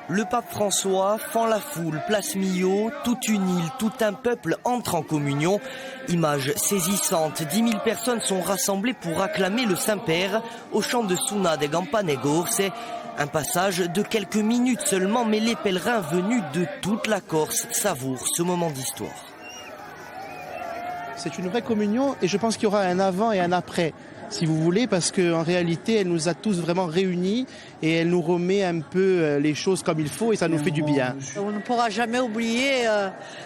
Le pape François fend la foule, place Millau, toute une île, tout un peuple entre en communion. Image saisissante, 10 000 personnes sont rassemblées pour acclamer le Saint-Père au chant de Suna de Gampanegor. C'est un passage de quelques minutes seulement, mais les pèlerins venus de toute la Corse savourent ce moment d'histoire. C'est une vraie communion et je pense qu'il y aura un avant et un après, si vous voulez, parce qu'en réalité, elle nous a tous vraiment réunis et elle nous remet un peu les choses comme il faut et ça nous fait du bien. On ne pourra jamais oublier,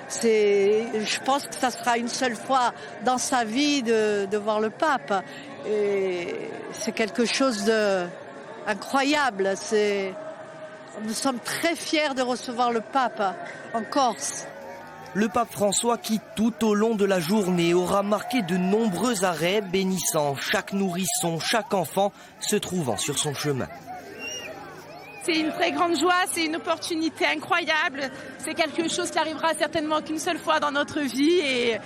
je pense que ça sera une seule fois dans sa vie de voir le pape. Et c'est quelque chose d'incroyable. Nous sommes très fiers de recevoir le pape en Corse. Le pape François qui, tout au long de la journée, aura marqué de nombreux arrêts bénissant chaque nourrisson, chaque enfant se trouvant sur son chemin. C'est une très grande joie, c'est une opportunité incroyable. C'est quelque chose qui arrivera certainement qu'une seule fois dans notre vie et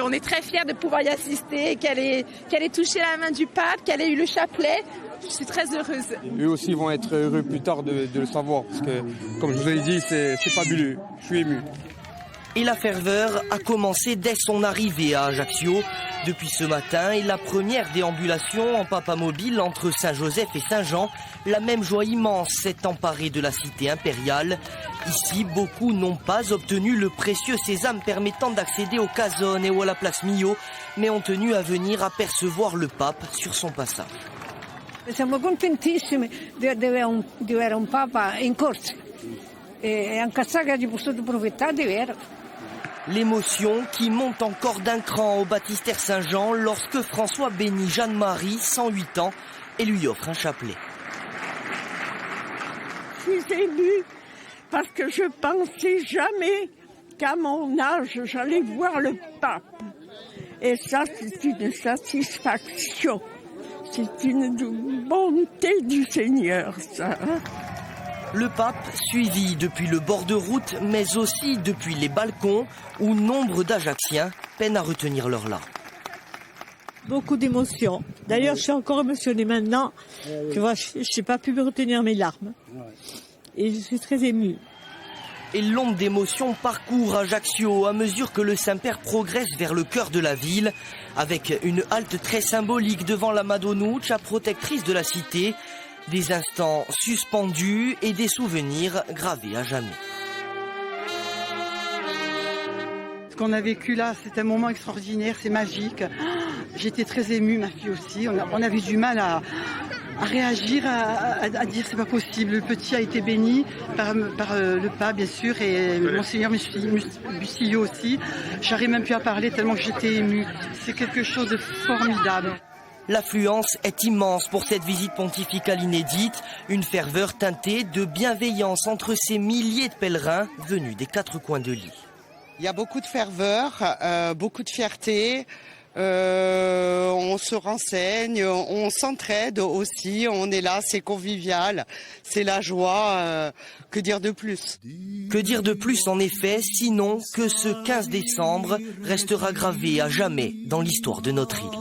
on est très fiers de pouvoir y assister, qu'elle ait touché la main du pape, qu'elle ait eu le chapelet. Je suis très heureuse. Eux aussi vont être heureux plus tard de le savoir parce que, comme je vous l'ai dit, c'est fabuleux. Je suis ému. Et la ferveur a commencé dès son arrivée à Ajaccio. Depuis ce matin et la première déambulation en papamobile entre Saint-Joseph et Saint-Jean, la même joie immense s'est emparée de la cité impériale. Ici, beaucoup n'ont pas obtenu le précieux sésame permettant d'accéder au Casone ou à la place Millau, mais ont tenu à venir apercevoir le pape sur son passage. Siamo contentissimi di avere un papa in Corsa e anche a Saga di potuto approfittare di vero. L'émotion qui monte encore d'un cran au baptistère Saint-Jean lorsque François bénit Jeanne-Marie, 108 ans, et lui offre un chapelet. Je suis émue parce que je pensais jamais qu'à mon âge j'allais voir le pape. Et ça, c'est une satisfaction. C'est une bonté du Seigneur, ça. Le pape suivi depuis le bord de route, mais aussi depuis les balcons où nombre d'Ajacciens peinent à retenir leurs larmes. Beaucoup d'émotions. D'ailleurs, je suis encore émotionnée maintenant. Tu vois, je n'ai pas pu me retenir mes larmes. Et je suis très émue. Et l'onde d'émotion parcourt Ajaccio à mesure que le Saint-Père progresse vers le cœur de la ville, avec une halte très symbolique devant la Madonuccia, protectrice de la cité. Des instants suspendus et des souvenirs gravés à jamais. Ce qu'on a vécu là, c'est un moment extraordinaire, c'est magique. J'étais très émue, ma fille aussi. On avait du mal à réagir, à dire c'est pas possible. Le petit a été béni par le pape, bien sûr, et Monseigneur Bustillo aussi. J'arrive même plus à parler tellement que j'étais émue. C'est quelque chose de formidable. L'affluence est immense pour cette visite pontificale inédite, une ferveur teintée de bienveillance entre ces milliers de pèlerins venus des 4 coins de l'île. Il y a beaucoup de ferveur, beaucoup de fierté, on se renseigne, on s'entraide aussi, on est là, c'est convivial, c'est la joie, que dire de plus ? Que dire de plus en effet, sinon que ce 15 décembre restera gravé à jamais dans l'histoire de notre île.